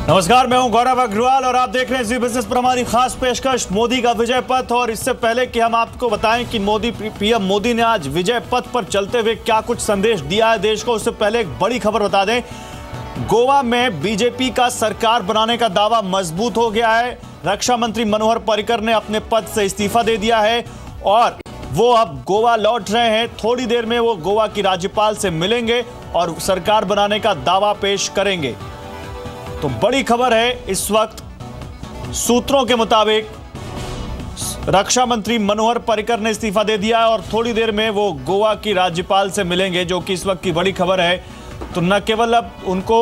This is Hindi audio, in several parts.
नमस्कार, मैं हूं गौरव अग्रवाल और आप देख रहे हैं जी बिजनेस पर हमारी खास पेशकश मोदी का विजय पथ। और इससे पहले कि हम आपको बताएं कि पीएम मोदी ने आज विजय पथ पर चलते हुए क्या कुछ संदेश दिया है देश को, उससे पहले एक बड़ी खबर बता दें। गोवा में बीजेपी का सरकार बनाने का दावा मजबूत हो गया है। रक्षा मंत्री मनोहर पर्रिकर ने अपने पद से इस्तीफा दे दिया है और वो अब गोवा लौट रहे हैं। थोड़ी देर में वो गोवा की राज्यपाल से मिलेंगे और सरकार बनाने का दावा पेश करेंगे। तो बड़ी खबर है इस वक्त, सूत्रों के मुताबिक रक्षा मंत्री मनोहर पर्रिकर ने इस्तीफा दे दिया है और थोड़ी देर में वो गोवा की राज्यपाल से मिलेंगे, जो कि इस वक्त की बड़ी खबर है। तो न केवल अब उनको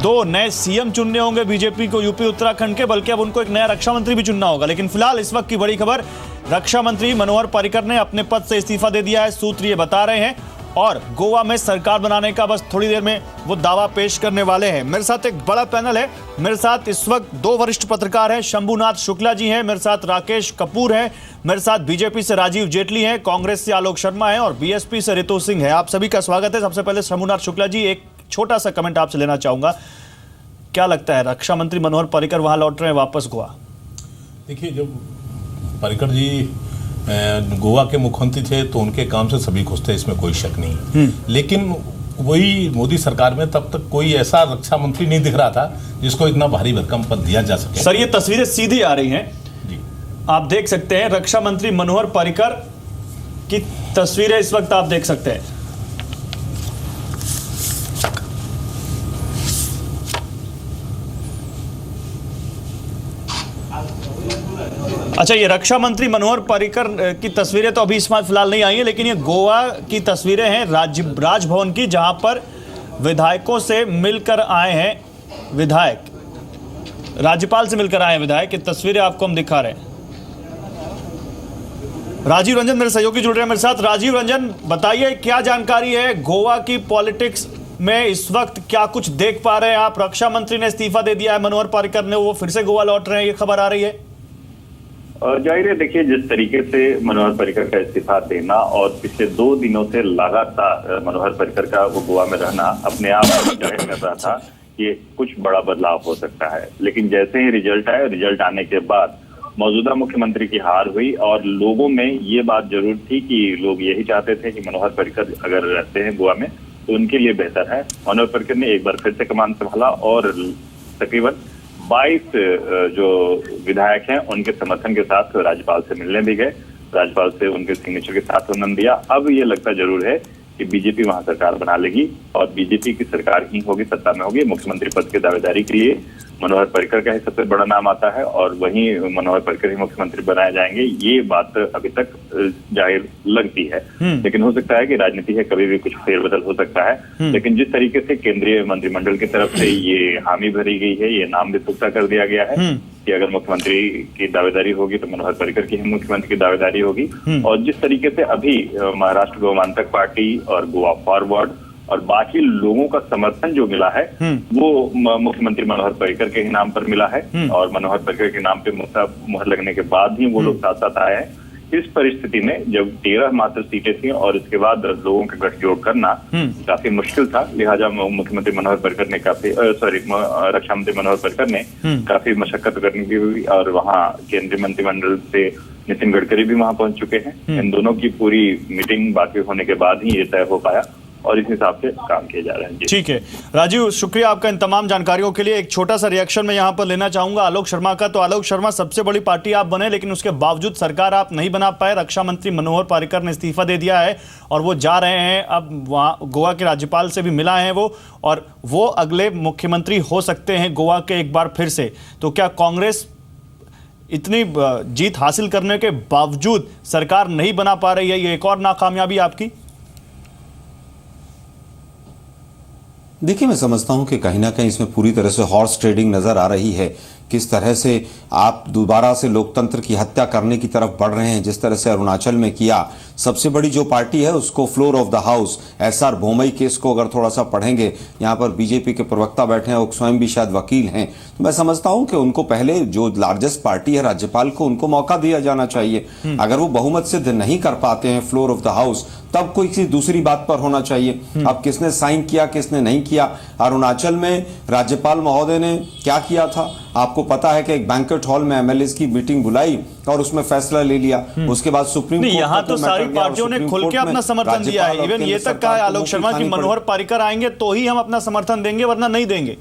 2 नए सीएम चुनने होंगे बीजेपी को यूपी उत्तराखंड के, बल्कि अब उनको एक नया रक्षा मंत्री भी चुनना होगा। लेकिन फिलहाल इस वक्त की बड़ी खबर, रक्षा मंत्री मनोहर पर्रिकर ने अपने पद से इस्तीफा दे दिया है, सूत्र ये बता रहे हैं। और गोवा में सरकार बनाने का बस थोड़ी देर में वो दावा पेश करने वाले हैं। मेरे साथ एक बड़ा पैनल है। मेरे साथ इस वक्त 2 वरिष्ठ पत्रकार हैं। शंभुनाथ शुक्ला जी हैं, मेरे साथ राकेश कपूर हैं, मेरे साथ बीजेपी से राजीव जेटली हैं, कांग्रेस से आलोक शर्मा हैं और बीएसपी से रितु सिंह है। आप सभी का स्वागत है। सबसे पहले शंभुनाथ शुक्ला जी, एक छोटा सा कमेंट आपसे लेना चाहूंगा। क्या लगता है, रक्षा मंत्री मनोहर पर्रिकर वहां लौट रहे हैं वापस गोवा? देखिए, जब पर्रिकर जी गोवा के मुख्यमंत्री थे तो उनके काम से सभी खुश थे, इसमें कोई शक नहीं। लेकिन वही मोदी सरकार में तब तक कोई ऐसा रक्षा मंत्री नहीं दिख रहा था जिसको इतना भारी भरकम पद दिया जा सके। सर, ये तस्वीरें सीधी आ रही हैं जी, आप देख सकते हैं। रक्षा मंत्री मनोहर पर्रिकर की तस्वीरें इस वक्त आप देख सकते हैं। अच्छा, ये रक्षा मंत्री मनोहर पर्रिकर की तस्वीरें तो अभी इस बार फिलहाल नहीं आई हैं, लेकिन ये गोवा की तस्वीरें हैं राजभवन की, जहां पर विधायकों से मिलकर आए हैं विधायक, राज्यपाल से मिलकर आए हैं विधायक। ये तस्वीरें आपको हम दिखा रहे हैं। राजीव रंजन मेरे सहयोगी जुड़ रहे हैं मेरे साथ। राजीव रंजन, बताइए क्या जानकारी है गोवा की पॉलिटिक्स में इस वक्त, क्या कुछ देख पा रहे हैं आप? रक्षा मंत्री ने इस्तीफा दे दिया है मनोहर पर्रिकर ने, वो फिर से गोवा लौट रहे हैं, ये खबर आ रही है। जाहिर है, देखिए, जिस तरीके से मनोहर पर्रिकर का इस्तीफा देना और पिछले 2 दिनों से लगातार मनोहर पर्रिकर का वो गोवा में रहना अपने आप जाहिर कर रहा था कि कुछ बड़ा बदलाव हो सकता है। लेकिन जैसे ही रिजल्ट आया, रिजल्ट आने के बाद मौजूदा मुख्यमंत्री की हार हुई और लोगों में ये बात जरूर थी कि लोग यही चाहते थे कि मनोहर पर्रिकर अगर रहते हैं गोवा में तो उनके लिए बेहतर है। मनोहर पर्रिकर ने एक बार फिर से कमान संभाला और तकरीबन 22 जो विधायक हैं उनके समर्थन के साथ राज्यपाल से मिलने भी गए। राज्यपाल से उनके सिग्नेचर के साथ उन्होंने दिया। अब ये लगता जरूर है कि बीजेपी वहां सरकार बना लेगी और बीजेपी की सरकार ही होगी, सत्ता में होगी। मुख्यमंत्री पद की दावेदारी के लिए मनोहर पर्रिकर का ही सबसे बड़ा नाम आता है और वहीं मनोहर पर्रिकर ही मुख्यमंत्री बनाए जाएंगे, ये बात अभी तक जाहिर लगती है। लेकिन हो सकता है कि राजनीति है, कभी भी कुछ फेरबदल हो सकता है। लेकिन जिस तरीके से केंद्रीय मंत्रिमंडल की तरफ से ये हामी भरी गई है, ये नाम भी पुख्ता कर दिया गया है कि अगर मुख्यमंत्री की दावेदारी होगी तो मनोहर पर्रिकर की ही मुख्यमंत्री की दावेदारी होगी। और जिस तरीके से अभी महाराष्ट्र गोमांतक पार्टी और गोवा फॉरवर्ड और बाकी लोगों का समर्थन जो मिला है वो मुख्यमंत्री मनोहर पर्रिकर के ही नाम पर मिला है और मनोहर पर्रिकर के नाम पे मुहर लगने के बाद ही वो लोग साथ साथ आए हैं। इस परिस्थिति में जब 13 मात्र सीटें थी और इसके बाद लोगों का गठजोड़ करना काफी मुश्किल था, लिहाजा मुख्यमंत्री मनोहर पर्रिकर ने रक्षा मंत्री मनोहर पर्रिकर ने काफी मशक्कत करनी की हुई और वहाँ केंद्रीय मंत्रिमंडल से नितिन गडकरी भी वहां पहुंच चुके हैं। इन दोनों की पूरी मीटिंग बाकी होने के बाद ही ये तय हो पाया और इस हिसाब से काम किए जा रहे हैं। ठीक है राजीव, शुक्रिया आपका इन तमाम जानकारियों के लिए। एक छोटा सा रिएक्शन मैं यहाँ पर लेना चाहूंगा आलोक शर्मा का। तो आलोक शर्मा, सबसे बड़ी पार्टी आप बने, लेकिन उसके बावजूद सरकार आप नहीं बना पाए। रक्षा मंत्री मनोहर पर्रिकर ने इस्तीफा दे दिया है और वो जा रहे हैं, अब वहाँ गोवा के राज्यपाल से भी मिला है वो, और वो अगले मुख्यमंत्री हो सकते हैं गोवा के एक बार फिर से। तो क्या कांग्रेस इतनी जीत हासिल करने के बावजूद सरकार नहीं बना पा रही है, ये एक और नाकामयाबी आपकी? देखिए, मैं समझता हूं कि कहीं ना कहीं इसमें पूरी तरह से हॉर्स ट्रेडिंग नजर आ रही है। किस तरह से आप दोबारा से लोकतंत्र की हत्या करने की तरफ बढ़ रहे हैं, जिस तरह से अरुणाचल में किया। सबसे बड़ी जो पार्टी है उसको floor of the house, SR Bommai case को अगर थोड़ा सा पढ़ेंगे, यहाँ पर बीजेपी के प्रवक्ता बैठे हैं, वो स्वयं भी शायद वकील हैं, तो मैं समझता हूं कि उनको पहले जो लार्जेस्ट पार्टी है राज्यपाल को, उनको मौका दिया जाना चाहिए। अगर वो बहुमत सिद्ध नहीं कर पाते हैं फ्लोर ऑफ द हाउस, तब कोई किसी दूसरी बात पर होना चाहिए। अब किसने साइन किया किसने नहीं किया, अरुणाचल में राज्यपाल महोदय ने क्या किया था आपको पता है कि एक बैंक्वेट हॉल में एमएलएस की मीटिंग बुलाई और उसमें फैसला ले लिया। उसके बाद सुप्रीम कोर्ट यहाँ तो सारी पार्टियों ने खुल के अपना समर्थन दिया है। इवन ये तक कहा है आलोक शर्मा कि मनोहर पर्रिकर आएंगे तो ही हम अपना समर्थन देंगे वरना नहीं देंगे।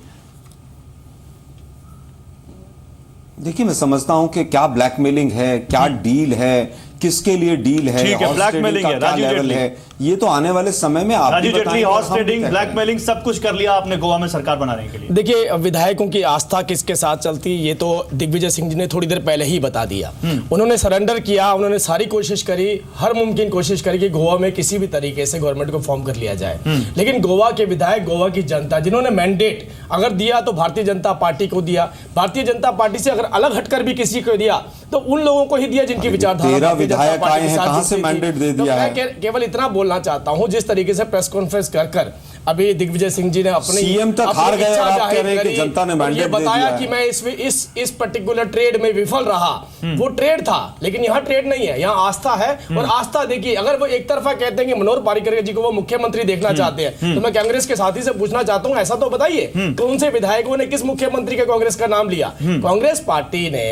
देखिए मैं समझता हूं कि क्या ब्लैकमेलिंग है, क्या डील है, किसके लिए डील है, ठीक है, ब्लैकमेलिंग है, राजू जेटली है, ये तो आने वाले समय में आप Raju Jaitley horse trading, blackmailing सब कुछ कर लिया आपने गोवा में सरकार बनाने के लिए। देखिए विधायकों की आस्था किसके साथ चलती है ये तो दिग्विजय सिंह जी ने थोड़ी देर पहले ही बता दिया। उन्होंने सरेंडर किया, उन्होंने सारी कोशिश करी, हर मुमकिन कोशिश करी कि गोवा में किसी भी तरीके से गवर्नमेंट को फॉर्म कर लिया जाए। लेकिन गोवा के विधायक, गोवा की जनता जिन्होंने मैंडेट अगर दिया तो भारतीय जनता पार्टी को दिया, भारतीय जनता पार्टी से अगर अलग हटकर भी किसी को दिया तो उन लोगों को ही दिया जिनकी विचारधारा विधायक आए हैं, कहां से मैंडेट दे दिया है। केवल इतना बोलना चाहता हूं, जिस तरीके से प्रेस कॉन्फ्रेंस कर अभी दिग्विजय सिंह जी ने अपनी सीएम तक हार गए और आप कह रहे हैं कि जनता ने मैंडेट दे दिया बताया कि मैं इस पर्टिकुलर ट्रेड में विफल रहा। वो ट्रेड था, लेकिन यहाँ ट्रेड नहीं है, यहाँ आस्था है। और आस्था देखिए, अगर वो एक तरफा कहते हैं कि मनोहर पर्रिकर जी को वो मुख्यमंत्री देखना चाहते हैं तो मैं कांग्रेस के साथी से पूछना चाहता हूँ ऐसा तो बताइए तो उनसे विधायकों ने किस मुख्यमंत्री का कांग्रेस का नाम लिया। कांग्रेस पार्टी ने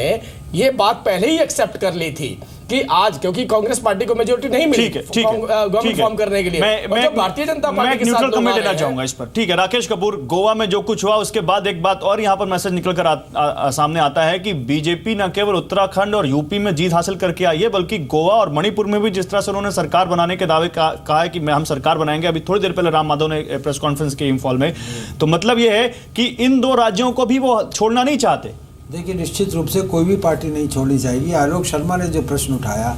ये बात पहले ही एक्सेप्ट कर ली थी कि आज क्योंकि कांग्रेस पार्टी को मेजोरिटी नहीं मिली गवर्नमेंट फॉर्म करने के लिए, मैं भारतीय जनता पार्टी के साथ कमेंट लेना चाहूंगा इस पर। ठीक है राकेश कपूर, गोवा में जो कुछ हुआ उसके बाद एक बात और यहां पर मैसेज निकलकर सामने आता है कि बीजेपी न केवल उत्तराखंड और यूपी में जीत हासिल करके आई है बल्कि गोवा और मणिपुर में भी जिस तरह से उन्होंने सरकार बनाने के दावे कहा है कि हम सरकार बनाएंगे, अभी थोड़ी देर पहले राम माधव ने प्रेस कॉन्फ्रेंस की इंफॉल में, तो मतलब यह है कि इन दो राज्यों को भी वो छोड़ना नहीं चाहते। देखिए निश्चित रूप से कोई भी पार्टी नहीं छोड़नी चाहिए। आलोक शर्मा ने जो प्रश्न उठाया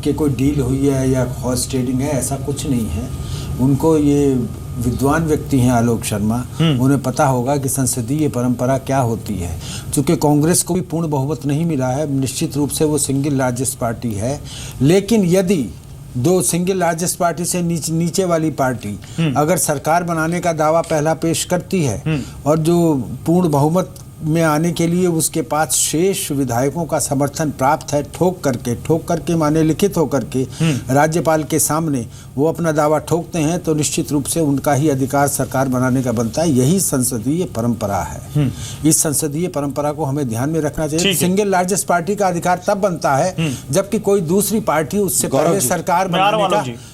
कि कोई डील हुई है या हॉर्स ट्रेडिंग है, ऐसा कुछ नहीं है। उनको ये विद्वान व्यक्ति हैं आलोक शर्मा, उन्हें पता होगा कि संसदीय परंपरा क्या होती है। चूंकि कांग्रेस को भी पूर्ण बहुमत नहीं मिला है, निश्चित रूप से वो सिंगल लार्जेस्ट पार्टी है, लेकिन यदि दो सिंगल लार्जेस्ट पार्टी से नीचे वाली पार्टी अगर सरकार बनाने का दावा पहला पेश करती है और जो पूर्ण बहुमत में आने के लिए उसके पास शेष विधायकों का समर्थन प्राप्त है, ठोक करके माने लिखित होकर के राज्यपाल के सामने वो अपना दावा ठोकते हैं, तो निश्चित रूप से उनका ही अधिकार सरकार बनाने का बनता है। यही संसदीय परंपरा है। इस संसदीय परंपरा को हमें ध्यान में रखना चाहिए। सिंगल लार्जेस्ट पार्टी का अधिकार तब बनता है जबकि कोई दूसरी पार्टी उससे पहले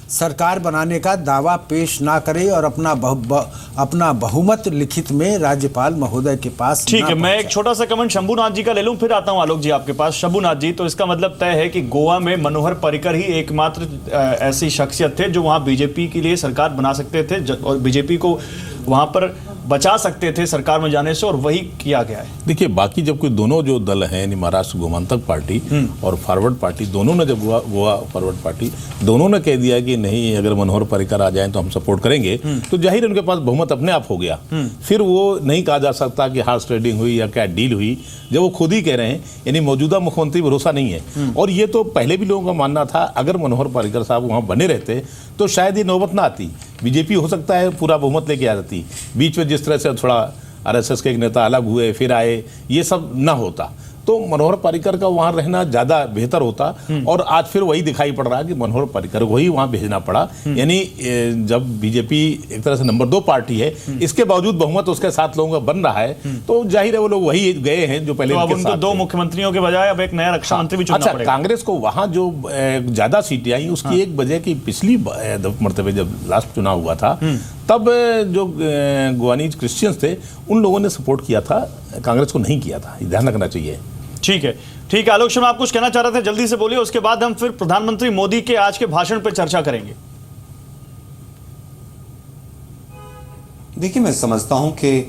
सरकार बनाने का दावा पेश ना करे और अपना बहुमत लिखित में राज्यपाल महोदय के पास। ठीक है, मैं एक छोटा सा कमेंट शंभुनाथ जी का ले लूं, फिर आता हूं आलोक जी आपके पास। शंभुनाथ जी, तो इसका मतलब तय है कि गोवा में मनोहर पर्रिकर ही एकमात्र ऐसी शख्सियत थे जो वहां बीजेपी के लिए सरकार बना सकते थे और बीजेपी को वहां पर बचा सकते थे सरकार में जाने से, और वही किया गया है। देखिए बाकी जब कोई दोनों जो दल हैं यानी महाराष्ट्र गोमांतक पार्टी और फॉरवर्ड पार्टी, दोनों ने जब गोवा फॉरवर्ड पार्टी दोनों ने कह दिया कि नहीं अगर मनोहर पर्रिकर आ जाएं तो हम सपोर्ट करेंगे, तो जाहिर उनके पास बहुमत अपने आप हो गया। फिर वो नहीं कहा जा सकता कि हॉर्स ट्रेडिंग हुई या क्या डील हुई, जब वो खुद ही कह रहे हैं यानी मौजूदा मुख्यमंत्री भरोसा नहीं है। और ये तो पहले भी लोगों का मानना था अगर मनोहर पर्रिकर साहब वहाँ बने रहते तो शायद ये नौबत ना आती, बीजेपी हो सकता है पूरा बहुमत लेके आ जाती। बीच में जिस तरह से थोड़ा आरएसएस के एक नेता अलग हुए फिर आए, ये सब ना होता तो मनोहर पर्रिकर का वहाँ रहना ज़्यादा बेहतर होता। और आज फिर वही दिखाई पड़ रहा है कि मनोहर पर्रिकर को ही वहाँ भेजना पड़ा। यानी जब बीजेपी एक तरह से नंबर 2 पार्टी है, इसके बावजूद बहुमत उसके साथ लोगों का बन रहा है, तो जाहिर है वो लोग वही गए हैं जो पहले। तो अब उनको 2 मुख्यमंत्रियों के बजाय अब एक नया रक्षा मंत्री भी चुनना पड़ेगा। कांग्रेस को वहाँ जो ज़्यादा सीटें आई उसकी एक वजह की पिछली मरतबे जब लास्ट चुनाव हुआ था तब जो गोवानीज क्रिश्चियंस थे उन लोगों ने सपोर्ट किया था, कांग्रेस को नहीं किया था, ध्यान रखना चाहिए। ठीक है आलोक शर्मा, आप कुछ कहना चाह रहे थे, जल्दी से बोलिए, उसके बाद हम फिर प्रधानमंत्री मोदी के आज के भाषण पर चर्चा करेंगे। देखिए मैं समझता हूं कि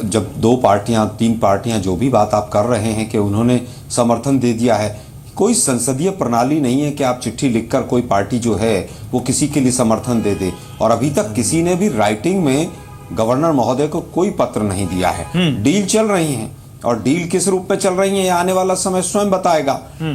जब 2 पार्टियां 3 पार्टियां जो भी बात आप कर रहे हैं कि उन्होंने समर्थन दे दिया है, कोई संसदीय प्रणाली नहीं है कि आप चिट्ठी लिखकर कोई पार्टी जो है वो किसी के लिए समर्थन दे दे। और अभी तक किसी ने भी राइटिंग में गवर्नर महोदय को कोई पत्र नहीं दिया है। डील चल रही है और डील किस रूप में चल रही है आने वाला समय स्वयं बताएगा।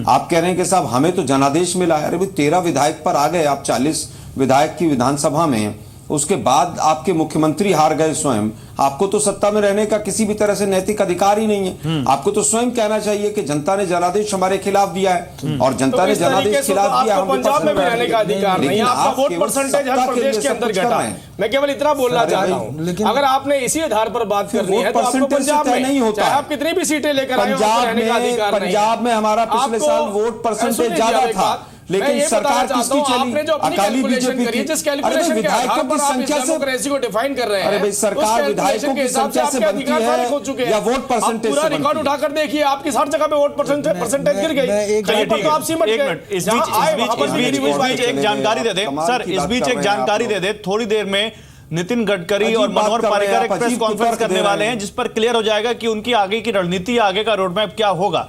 आप कह रहे हैं कि साहब हमें तो जनादेश मिला है, अरे भाई 13 विधायक पर आ गए, आप 40 विधायक की विधानसभा में उसके बाद आपके मुख्यमंत्री हार गए स्वयं, आपको तो सत्ता में रहने का किसी भी तरह से नैतिक अधिकार ही नहीं है। आपको तो स्वयं कहना चाहिए कि जनता ने जनादेश हमारे खिलाफ दिया है और जनता ने जनादेश खिलाफ दिया। आपको पंजाब में भी रहने का अधिकार नहीं है, आपका वोट परसेंटेज हर प्रदेश के अंदर घटा है। मैं केवल इतना बोलना चाहता हूँ, अगर आपने इसी आधार पर बात करनी है तो आपको पंजाब में नहीं होता, आप कितनी भी सीटें लेकर आए, पंजाब में हमारा पिछले साल वोट परसेंटेज ज्यादा था, लेकिन सरकार किसकी चली? अकाली बीजेपी जिस कैलकुलेशन के आधार पर आप इस डेमोक्रेसी को डिफाइन कर रहे हैं, अरे भाई सरकार विधायकों की संख्या से बनती है या वोट परसेंटेज पूरा रिकॉर्ड उठाकर देखिए, आपकी हर जगह पे वोट परसेंटेज गिर गई। कहीं पर तो आप सिमट गए। इस बीच एक जानकारी दे दे सर, इस बीच एक जानकारी दे दे, थोड़ी देर में नितिन गडकरी और मनोहर पर्रिकर एक प्रेस कॉन्फ्रेंस करने वाले हैं जिस पर क्लियर हो जाएगा कि उनकी आगे की रणनीति, आगे का रोडमैप क्या होगा।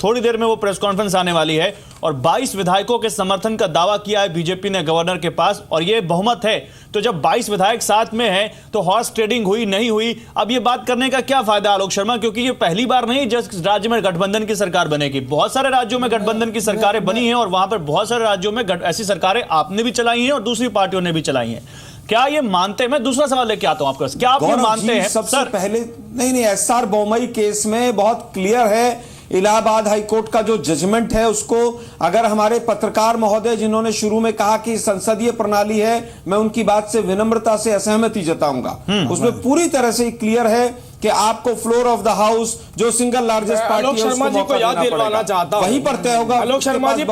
थोड़ी देर में वो प्रेस कॉन्फ्रेंस आने वाली है और 22 विधायकों के समर्थन का दावा किया है बीजेपी ने गवर्नर के पास, और ये बहुमत है। तो जब 22 विधायक साथ में हैं तो हॉर्स ट्रेडिंग हुई नहीं हुई, अब ये बात करने का क्या फायदा आलोक शर्मा, क्योंकि ये पहली बार नहीं जिस राज्य में गठबंधन की सरकार बनेगी। बहुत सारे राज्यों में गठबंधन की सरकारें बनी हैं और वहां पर बहुत सारे राज्यों में ऐसी सरकारें आपने भी चलाई हैं और दूसरी पार्टियों ने भी चलाई हैं। क्या ये मानते हैं? मैं दूसरा सवाल लेके आता हूं आपका, क्या आप ये मानते हैं? सबसे पहले नहीं, एसआर बोमई केस में बहुत क्लियर है, इलाहाबाद हाईकोर्ट का जो जजमेंट है उसको अगर हमारे पत्रकार महोदय जिन्होंने शुरू में कहा कि संसदीय प्रणाली है, मैं उनकी बात से विनम्रता से असहमति जताऊंगा। उसमें पूरी तरह से क्लियर है कि आपको फ्लोर ऑफ द हाउस जो सिंगल लार्जेस्ट पार्टी है शर्मा जी को याद दिलवाना चाहता हूं, वहीं पर तय होगा। आलोक शर्मा जी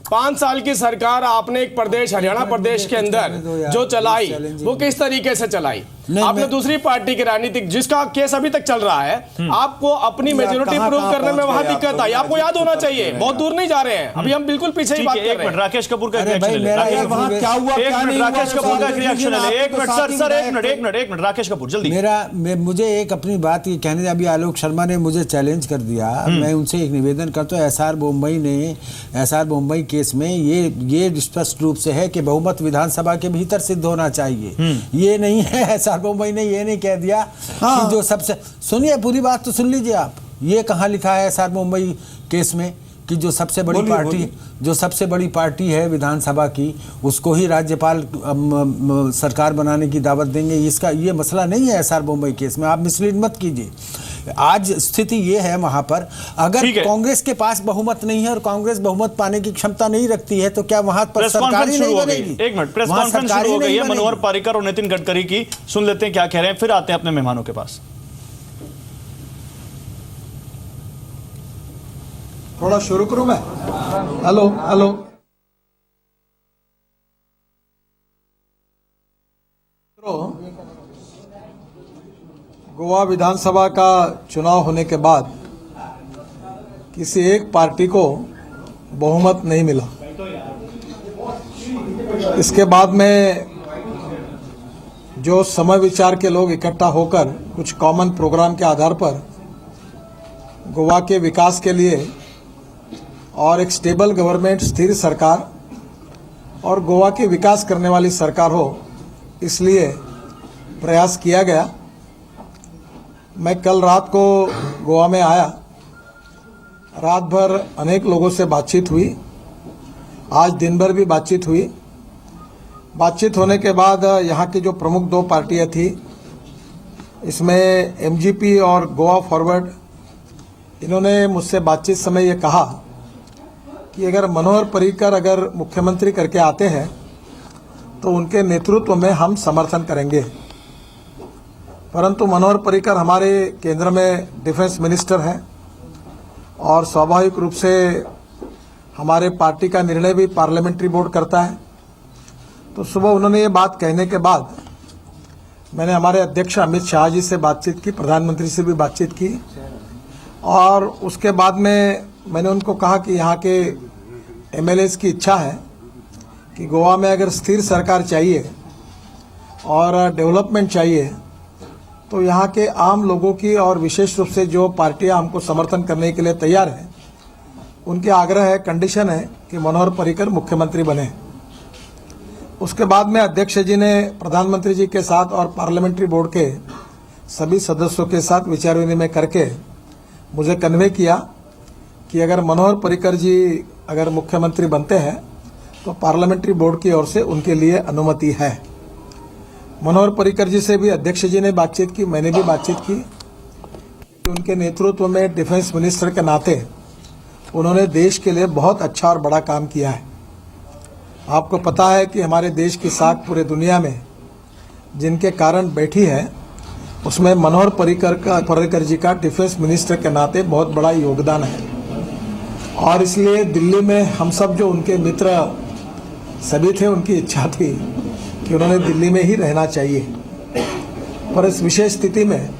5 साल की सरकार आपने एक प्रदेश हरियाणा प्रदेश के अंदर जो चलाई वो किस तरीके से चलाई? आपने दूसरी पार्टी की राजनीतिक जिसका केस अभी तक चल रहा है, आपको अपनी मेजोरिटी प्रूव करने में वहां दिक्कत आई। आपको याद होना चाहिए, बहुत दूर नहीं जा रहे हैं, अभी हम बिल्कुल पीछे ही बात कर रहे हैं। राकेश कपूर का रिएक्शन ले, क्या हुआ क्या नहीं, राकेश कपूर का रिएक्शन ले, एक मिनट राकेश कपूर जल्दी। मुझे एक अपनी बात ये कहने, अभी आलोक शर्मा ने मुझे चैलेंज कर दिया, मैं उनसे एक निवेदन करता हूँ। एसआर बोम्बई केस में ये स्पष्ट रूप से है कि बहुमत विधानसभा के भीतर सिद्ध होना चाहिए। ये नहीं है, एसआर बोम्बई ने ये नहीं कह दिया कि जो सबसे, सुनिए पूरी बात तो सुन लीजिए आप, ये कहाँ लिखा है एसआर बोम्बई केस में कि जो सबसे बड़ी पार्टी है विधानसभा की उसको ही राज्यपाल सरकार बनाने की दावत देंगे। इसका ये मसला नहीं है एसआर बोम्बई केस में, आप मिसलीड मत कीजिए। आज स्थिति ये है वहां पर, अगर कांग्रेस के पास बहुमत नहीं है और कांग्रेस बहुमत पाने की क्षमता नहीं रखती है तो क्या वहां पर सरकार ही नहीं बनेगी? एक मिनट, प्रेस कॉन्फ्रेंस शुरू हो गई है मनोहर पर्रिकर और नितिन गडकरी की, सुन लेते हैं क्या कह रहे हैं, फिर आते हैं अपने मेहमानों के पास। थोड़ा शुरू करूं मैं? हेलो गोवा विधानसभा का चुनाव होने के बाद किसी एक पार्टी को बहुमत नहीं मिला। इसके बाद में जो समय विचार के लोग इकट्ठा होकर कुछ कॉमन प्रोग्राम के आधार पर गोवा के विकास के लिए और एक स्टेबल गवर्नमेंट, स्थिर सरकार और गोवा के विकास करने वाली सरकार हो, इसलिए प्रयास किया गया। मैं कल रात को गोवा में आया, रात भर अनेक लोगों से बातचीत हुई, आज दिन भर भी बातचीत हुई। बातचीत होने के बाद यहाँ की जो प्रमुख 2 पार्टियाँ थी, इसमें एमजीपी और गोवा फॉरवर्ड, इन्होंने मुझसे बातचीत समय ये कहा कि अगर मनोहर पर्रिकर अगर मुख्यमंत्री करके आते हैं तो उनके नेतृत्व में हम समर्थन करेंगे। परंतु मनोहर पर्रिकर हमारे केंद्र में डिफेंस मिनिस्टर हैं और स्वाभाविक रूप से हमारे पार्टी का निर्णय भी पार्लियामेंट्री बोर्ड करता है। तो सुबह उन्होंने ये बात कहने के बाद मैंने हमारे अध्यक्ष अमित शाह जी से बातचीत की, प्रधानमंत्री से भी बातचीत की, और उसके बाद में मैंने उनको कहा कि यहाँ के एमएलएस की इच्छा है कि गोवा में अगर स्थिर सरकार चाहिए और डेवलपमेंट चाहिए तो यहाँ के आम लोगों की और विशेष रूप से जो पार्टियाँ हमको समर्थन करने के लिए तैयार हैं, उनके आग्रह है, कंडीशन है कि मनोहर पर्रिकर मुख्यमंत्री बने। उसके बाद में अध्यक्ष जी ने प्रधानमंत्री जी के साथ और पार्लियामेंट्री बोर्ड के सभी सदस्यों के साथ विचार विनिमय करके मुझे कन्वे किया कि अगर मनोहर पर्रिकर जी अगर मुख्यमंत्री बनते हैं तो पार्लियामेंट्री बोर्ड की ओर से उनके लिए अनुमति है। मनोहर पर्रिकर जी से भी अध्यक्ष जी ने बातचीत की, मैंने भी बातचीत की। उनके नेतृत्व में डिफेंस मिनिस्टर के नाते उन्होंने देश के लिए बहुत अच्छा और बड़ा काम किया है। आपको पता है कि हमारे देश की साख पूरे दुनिया में जिनके कारण बैठी है, उसमें मनोहर पर्रिकर जी का डिफेंस मिनिस्टर के नाते बहुत बड़ा योगदान है। और इसलिए दिल्ली में हम सब जो उनके मित्र सभी थे, उनकी इच्छा थी कि उन्होंने दिल्ली में ही रहना चाहिए। पर इस विशेष स्थिति में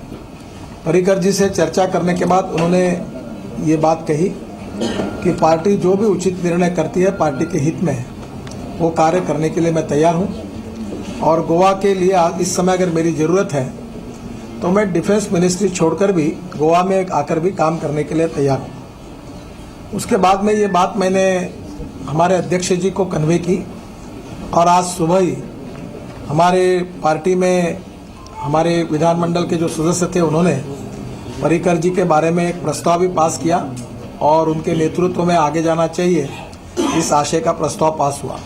पर्रिकर जी से चर्चा करने के बाद उन्होंने ये बात कही कि पार्टी जो भी उचित निर्णय करती है पार्टी के हित में वो कार्य करने के लिए मैं तैयार हूँ। और गोवा के लिए इस समय अगर मेरी ज़रूरत है तो मैं डिफेंस मिनिस्ट्री छोड़कर भी गोवा में आकर भी काम करने के लिए तैयार हूँ। उसके बाद में ये बात मैंने हमारे अध्यक्ष जी को कन्वे की और आज सुबह ही हमारे पार्टी में हमारे विधानमंडल के जो सदस्य थे उन्होंने पर्रिकर जी के बारे में एक प्रस्ताव भी पास किया और उनके नेतृत्व में आगे जाना चाहिए, इस आशय का प्रस्ताव पास हुआ।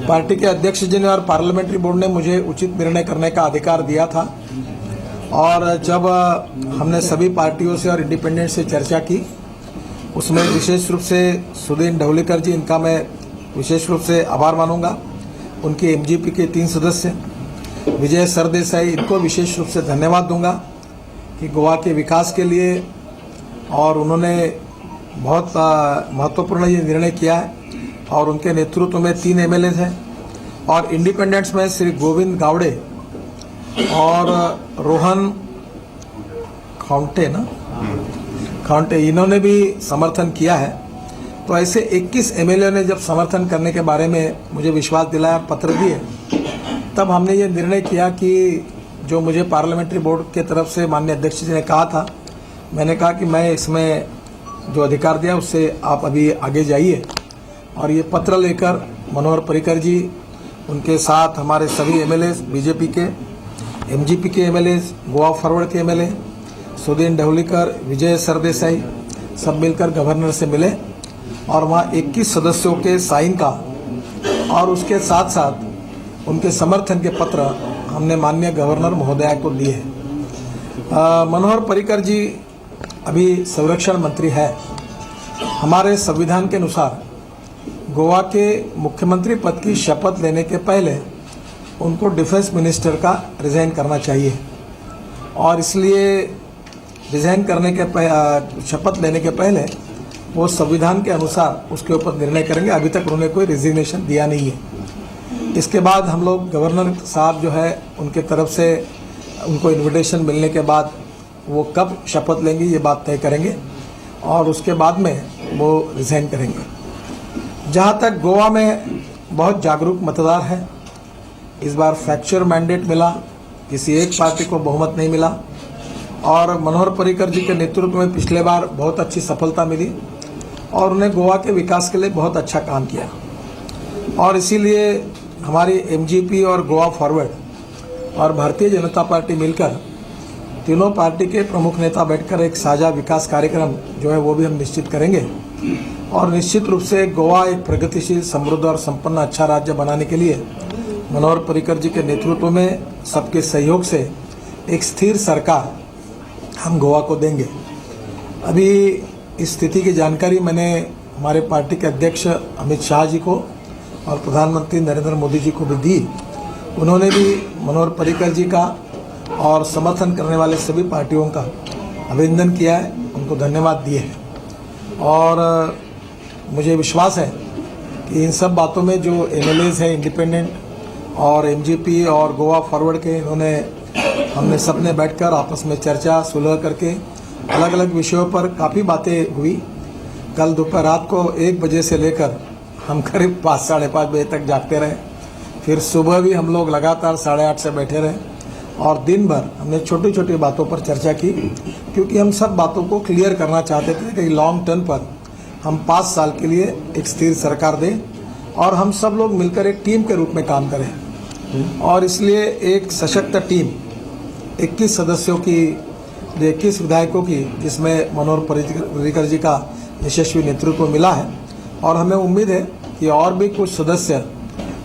पार्टी के अध्यक्ष जी ने और पार्लियामेंट्री बोर्ड ने मुझे उचित निर्णय करने का अधिकार दिया था। और जब हमने सभी पार्टियों से और इंडिपेंडेंट से चर्चा की, उसमें विशेष रूप से सुदीन ढवलीकर जी, इनका मैं विशेष रूप से आभार मानूंगा। उनके एमजीपी के 3 सदस्य विजय सरदेसाई, इनको विशेष रूप से धन्यवाद दूंगा कि गोवा के विकास के लिए और उन्होंने बहुत महत्वपूर्ण ये निर्णय किया है। और उनके नेतृत्व में 3 एमएलए थे और इंडिपेंडेंट्स में श्री गोविंद गावड़े और रोहन खाउंटे इन्होंने भी समर्थन किया है। तो ऐसे 21 एमएलए ने जब समर्थन करने के बारे में मुझे विश्वास दिलाया, पत्र दिए, तब हमने ये निर्णय किया कि जो मुझे पार्लियामेंट्री बोर्ड के तरफ से माननीय अध्यक्ष जी ने कहा था, मैंने कहा कि मैं इसमें जो अधिकार दिया उससे आप अभी आगे जाइए। और ये पत्र लेकर मनोहर पर्रिकर जी, उनके साथ हमारे सभी एमएलए, बीजेपी के, एमजीपी के एमएलए, गोवा फॉरवर्ड के एमएलए, सुदीन ढवलीकर, विजय सरदेसाई, सब मिलकर गवर्नर से मिले और वहाँ 21 सदस्यों के साइन का और उसके साथ साथ उनके समर्थन के पत्र हमने माननीय गवर्नर महोदया को दिए हैं। मनोहर पर्रिकर जी अभी संरक्षण मंत्री है। हमारे संविधान के अनुसार गोवा के मुख्यमंत्री पद की शपथ लेने के पहले उनको डिफेंस मिनिस्टर का रिज़ाइन करना चाहिए और इसलिए रिज़ाइन करने के शपथ लेने के पहले वो संविधान के अनुसार उसके ऊपर निर्णय करेंगे। अभी तक उन्होंने कोई रिजिग्नेशन दिया नहीं है। इसके बाद हम लोग गवर्नर साहब जो है उनके तरफ से उनको इन्विटेशन मिलने के बाद वो कब शपथ लेंगे ये बात तय करेंगे और उसके बाद में वो रिज़ाइन करेंगे। जहाँ तक गोवा में बहुत जागरूक मतदार है, इस बार फ्रैक्चर मैंडेट मिला, किसी एक पार्टी को बहुमत नहीं मिला और मनोहर पर्रिकर जी के नेतृत्व में पिछले बार बहुत अच्छी सफलता मिली और उन्हें गोवा के विकास के लिए बहुत अच्छा काम किया। और इसीलिए हमारी एमजीपी और गोवा फॉरवर्ड और भारतीय जनता पार्टी मिलकर तीनों पार्टी के प्रमुख नेता बैठकर एक साझा विकास कार्यक्रम जो है वो भी हम निश्चित करेंगे और निश्चित रूप से गोवा एक प्रगतिशील, समृद्ध और संपन्न अच्छा राज्य बनाने के लिए मनोहर पर्रिकर जी के नेतृत्व में सबके सहयोग से एक स्थिर सरकार हम गोवा को देंगे। अभी इस स्थिति की जानकारी मैंने हमारे पार्टी के अध्यक्ष अमित शाह जी को और प्रधानमंत्री नरेंद्र मोदी जी को भी दी। उन्होंने भी मनोहर पर्रिकर जी का और समर्थन करने वाले सभी पार्टियों का अभिनंदन किया है, उनको धन्यवाद दिए हैं। और मुझे विश्वास है कि इन सब बातों में जो एमएलएज हैं इंडिपेंडेंट और एमजीपी और गोवा फॉरवर्ड के, हमने सब ने बैठकर आपस में चर्चा सुलह करके अलग अलग विषयों पर काफ़ी बातें हुई। कल दोपहर रात को 1 बजे से लेकर हम करीब 5 साढ़े 5 बजे तक जागते रहे। फिर सुबह भी हम लोग लगातार 8:30 से बैठे रहे और दिन भर हमने छोटी छोटी बातों पर चर्चा की, क्योंकि हम सब बातों को क्लियर करना चाहते थे कि लॉन्ग टर्म पर हम 5 साल के लिए एक स्थिर सरकार दें और हम सब लोग मिलकर एक टीम के रूप में काम करें। और इसलिए एक सशक्त टीम 21 सदस्यों की, 21 विधायकों की, जिसमें मनोहर पर्रिकर जी का यशस्वी नेतृत्व मिला है और हमें उम्मीद है कि और भी कुछ सदस्य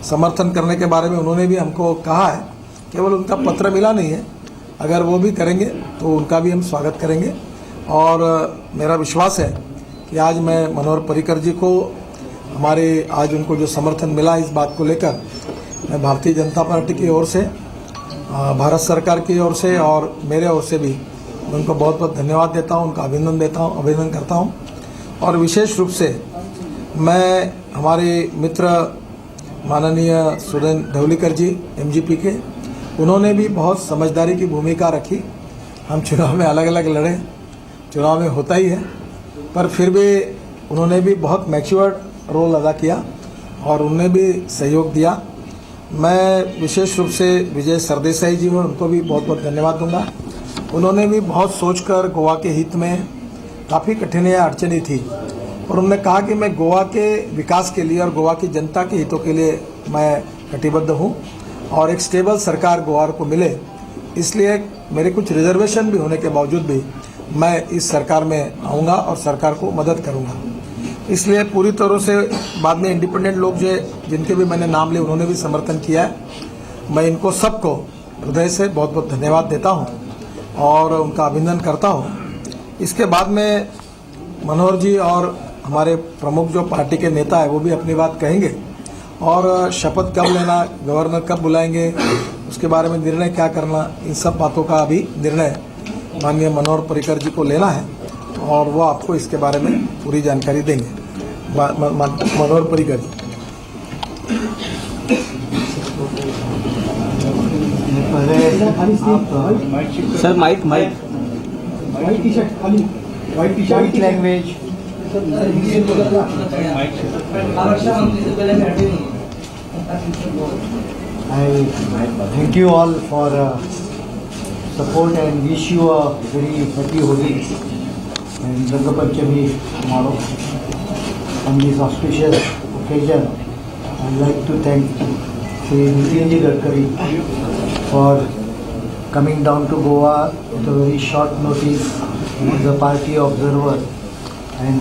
समर्थन करने के बारे में उन्होंने भी हमको कहा है केवल उनका पत्र मिला नहीं है, अगर वो भी करेंगे तो उनका भी हम स्वागत करेंगे। और मेरा विश्वास है कि आज मैं मनोहर पर्रिकर जी को हमारे आज उनको जो समर्थन मिला इस बात को लेकर मैं भारतीय जनता पार्टी की ओर से, भारत सरकार की ओर से और मेरे ओर से भी मैं उनको बहुत बहुत धन्यवाद देता हूँ, उनका अभिनंदन करता हूँ। और विशेष रूप से मैं हमारे मित्र माननीय सुरेंद्र धवलीकर जी एमजीपी के, उन्होंने भी बहुत समझदारी की भूमिका रखी। हम चुनाव में अलग अलग लड़े, चुनाव में होता ही है, पर फिर भी उन्होंने भी बहुत मैच्योर्ड रोल अदा किया और उन्होंने भी सहयोग दिया। मैं विशेष रूप से विजय सरदेसाई जी हैं, उनको भी बहुत बहुत धन्यवाद दूंगा। उन्होंने भी बहुत सोचकर गोवा के हित में, काफ़ी कठिनाइयाँ अड़चनी थी और उन्होंने कहा कि मैं गोवा के विकास के लिए और गोवा की जनता के हितों के लिए मैं कटिबद्ध हूँ और एक स्टेबल सरकार गोवा को मिले, इसलिए मेरे कुछ रिजर्वेशन भी होने के बावजूद भी मैं इस सरकार में आऊँगा और सरकार को मदद करूँगा। इसलिए पूरी तरह से बाद में इंडिपेंडेंट लोग जो जिनके भी मैंने नाम लिए उन्होंने भी समर्थन किया है। मैं इनको सबको हृदय से बहुत बहुत धन्यवाद देता हूँ और उनका अभिनंदन करता हूँ। इसके बाद में मनोहर जी और हमारे प्रमुख जो पार्टी के नेता है वो भी अपनी बात कहेंगे और शपथ कब लेना, गवर्नर कब बुलाएंगे, उसके बारे में निर्णय क्या करना, इन सब बातों का अभी निर्णय माननीय मनोहर पर्रिकर जी को लेना है और वो आपको इसके बारे में पूरी जानकारी देंगे। Manohar Parrikar ji. Sir mike white T shirt खाली white language I thank you all for support and wish you a very happy Holi and Ganga Panchami tomorrow. On this auspicious occasion, I would like to thank Shri Nitin Ji Gadkari for coming down to Goa at a very short notice as a party observer, and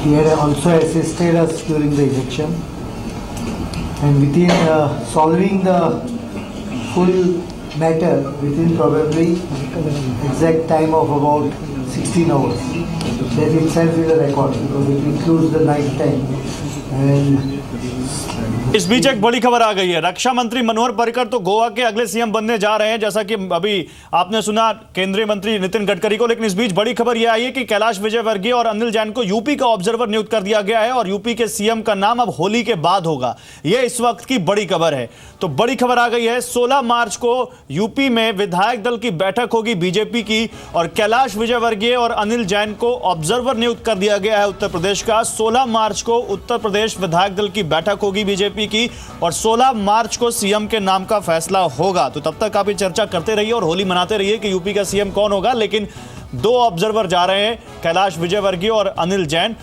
he had also assisted us during the election. And within solving the full matter within probably exact time of about 16 hours. That itself is a record because it includes the night time. And इस बीच एक बड़ी खबर आ गई है। रक्षा मंत्री मनोहर पर्रिकर तो गोवा के अगले सीएम बनने जा रहे हैं, जैसा कि अभी आपने सुना केंद्रीय मंत्री नितिन गडकरी को। लेकिन इस बीच बड़ी खबर यह आई है कि कैलाश विजयवर्गीय और अनिल जैन को यूपी का ऑब्जर्वर नियुक्त कर दिया गया है और यूपी के सीएम का नाम अब होली के बाद होगा। यह इस वक्त की बड़ी खबर है। तो बड़ी खबर आ गई है, 16 मार्च को यूपी में विधायक दल की बैठक होगी बीजेपी की और कैलाश विजयवर्गीय और अनिल जैन को ऑब्जर्वर नियुक्त कर दिया गया है उत्तर प्रदेश का। 16 मार्च को उत्तर प्रदेश विधायक दल की बैठक होगी बीजेपी की और 16 मार्च को सीएम के नाम का फैसला होगा। तो तब तक आप ये चर्चा करते रहिए और होली मनाते रहिए कि यूपी का सीएम कौन होगा। लेकिन 2 ऑब्जर्वर जा रहे हैं, कैलाश विजयवर्गीय और अनिल जैन,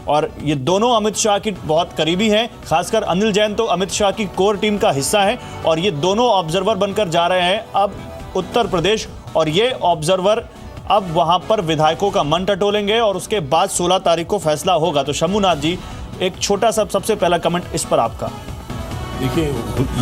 और ये दोनों अमित शाह की बहुत करीबी हैं। खासकर अनिल जैन तो अमित शाह की कोर टीम का हिस्सा है और ये दोनों ऑब्जर्वर बनकर जा रहे हैं अब उत्तर प्रदेश। और ये ऑब्जर्वर अब वहां पर विधायकों का मन टटोलेंगे और उसके बाद 16 तारीख को फैसला होगा। तो शंभुनाथ जी, एक छोटा सा सबसे पहला कमेंट इस पर आपका। देखिए,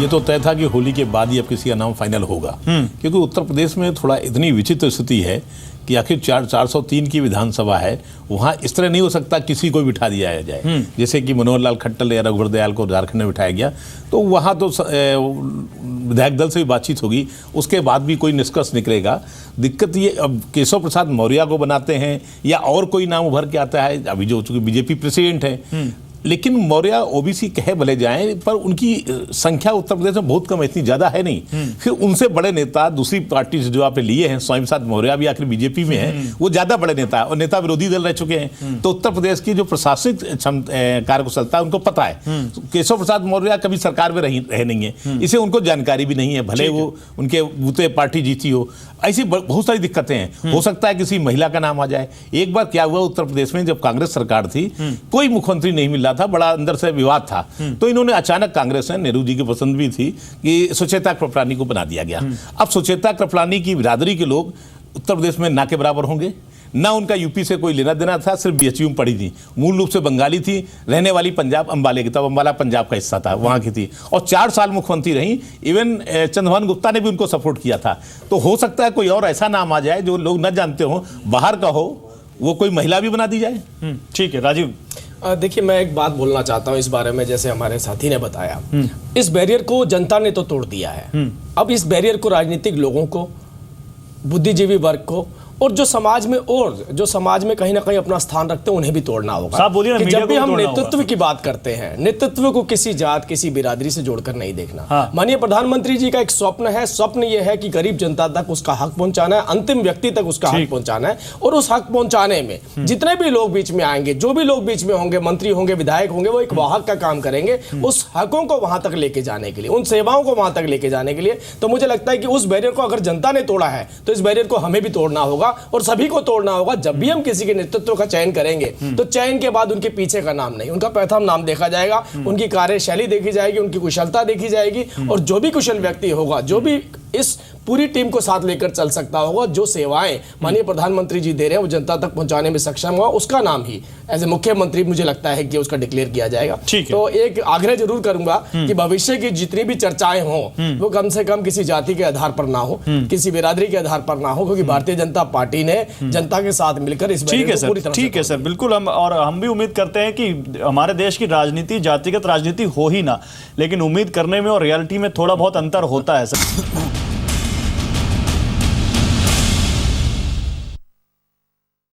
ये तो तय था कि होली के बाद ही अब किसी का नाम फाइनल होगा, क्योंकि उत्तर प्रदेश में थोड़ा इतनी विचित्र स्थिति है कि आखिर 403 की विधानसभा है, वहाँ इस तरह नहीं हो सकता किसी को बिठा दिया जाए। जैसे कि मनोहर लाल खट्टर या रघुवर दयाल को झारखंड में बिठाया गया, तो वहाँ तो विधायक दल से भी बातचीत होगी, उसके बाद भी कोई निष्कर्ष निकलेगा। दिक्कत ये, अब केशव प्रसाद मौर्य को बनाते हैं या और कोई नाम उभर के आता है, अभी जो चूंकि बीजेपी प्रेसिडेंट है, लेकिन मौर्य ओबीसी कहे भले जाएं पर उनकी संख्या उत्तर प्रदेश में बहुत कम है, इतनी ज्यादा है नहीं। फिर उनसे बड़े नेता दूसरी पार्टी से जो आपने लिए हैं, स्वामी प्रसाद मौर्य भी आखिर बीजेपी में है, वो ज्यादा बड़े नेता है और नेता विरोधी दल रह चुके हैं। तो उत्तर प्रदेश की जो प्रशासनिक कार्यकुशलता है उनको पता है। केशव प्रसाद मौर्य कभी सरकार में रहे नहीं है, इसे उनको जानकारी भी नहीं है, भले वो उनके बूते पार्टी जीती हो। ऐसी बहुत सारी दिक्कतें हैं। हो सकता है किसी महिला का नाम आ जाए। एक बार क्या हुआ उत्तर प्रदेश में, जब कांग्रेस सरकार थी, कोई मुख्यमंत्री नहीं मिल रहा था, बड़ा अंदर से विवाद था, तो इन्होंने अचानक, कांग्रेस ने, नेहरू जी की पसंद भी थी, कि सुचेता कृपलानी को बना दिया गया। अब सुचेता कृपलानी की बिरादरी के लोग उत्तर प्रदेश में ना के बराबर होंगे, ना उनका यूपी से कोई लेना देना था, सिर्फ बीएचयू में पढ़ी थी, मूल रूप से बंगाली थी, रहने वाली पंजाब अम्बाले की, तब अम्बाला पंजाब का हिस्सा था, वहाँ की थी, और 4 साल मुख्यमंत्री रही। इवन चंद्रभान गुप्ता ने भी उनको सपोर्ट किया था। तो हो सकता है कोई और ऐसा नाम आ जाए जो लोग न जानते हो, बाहर का हो, वो कोई महिला भी बना दी जाए। ठीक है राजीव। देखिए, मैं एक बात बोलना चाहता हूँ इस बारे में। जैसे हमारे साथी ने बताया, इस बैरियर को जनता ने तो तोड़ दिया है। अब इस बैरियर को राजनीतिक लोगों को, बुद्धिजीवी वर्ग को, और जो समाज में कहीं ना कहीं अपना स्थान रखते हैं, उन्हें भी तोड़ना होगा। साहब बोलिए ना, कि मीडिया जब भी को हम तोड़ना नेतृत्व होगा। की बात करते हैं, नेतृत्व को किसी जात, किसी बिरादरी से जोड़कर नहीं देखना। हाँ। माननीय प्रधानमंत्री जी का एक स्वप्न है। स्वप्न ये है कि गरीब जनता तक उसका हक पहुंचाना है, अंतिम व्यक्ति तक उसका हक पहुंचाना है। और उस हक पहुंचाने में जितने भी लोग बीच में आएंगे, जो भी लोग बीच में होंगे, मंत्री होंगे, विधायक होंगे, वो एक वाहक का काम करेंगे उस हकों को वहां तक लेके जाने के लिए, उन सेवाओं को वहां तक लेके जाने के लिए। तो मुझे लगता है कि उस बैरियर को अगर जनता ने तोड़ा है, तो इस बैरियर को हमें भी तोड़ना होगा और सभी को तोड़ना होगा। जब भी हम किसी के नेतृत्व का चयन करेंगे, तो चयन के बाद उनके पीछे का नाम नहीं, उनका प्रथम नाम देखा जाएगा, उनकी कार्यशैली देखी जाएगी, उनकी कुशलता देखी जाएगी। और जो भी कुशल व्यक्ति होगा, जो भी इस पूरी टीम को साथ लेकर चल सकता होगा, जो सेवाएं माननीय प्रधानमंत्री जी दे रहे हैं वो जनता तक पहुंचाने में सक्षम होगा, उसका नाम ही एज ए मुख्यमंत्री मुझे लगता है कि उसका डिक्लेयर किया जाएगा। ठीक है। तो एक आग्रह जरूर करूंगा कि भविष्य की जितनी भी चर्चाएं हों, वो कम से कम किसी जाति के आधार पर ना हो, किसी बिरादरी के आधार पर ना हो, क्योंकि भारतीय जनता पार्टी ने जनता के साथ मिलकर इस ठीक है को पूरी सर, तरह से ठीक है सर, बिल्कुल। हम भी उम्मीद करते हैं कि हमारे देश की राजनीति जातिगत राजनीति हो ही ना, लेकिन उम्मीद करने में और रियलिटी में थोड़ा बहुत अंतर होता है सर।